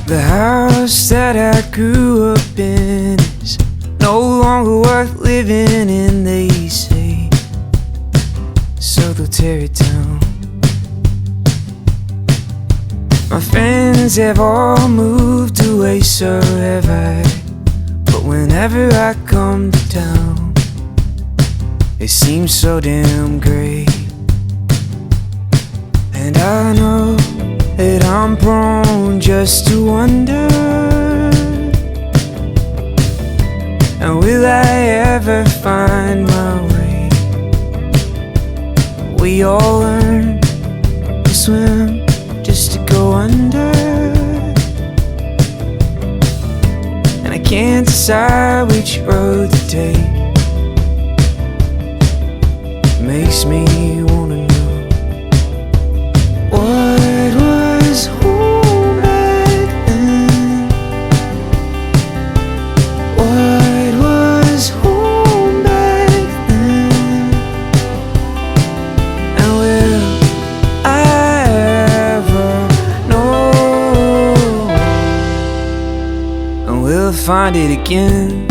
The house that I grew up in is no longer worth living in, they say, so they'll tear it down. My friends have all moved away, so have I. But whenever I come to town, it seems so damn great. And I know that I'm prone just to wonder, and will I ever find my way? We all learn to swim just to go under, and I can't decide which road to take. It makes me wanna know what was home back then. What was home back then? And will I ever know? And we'll find it again.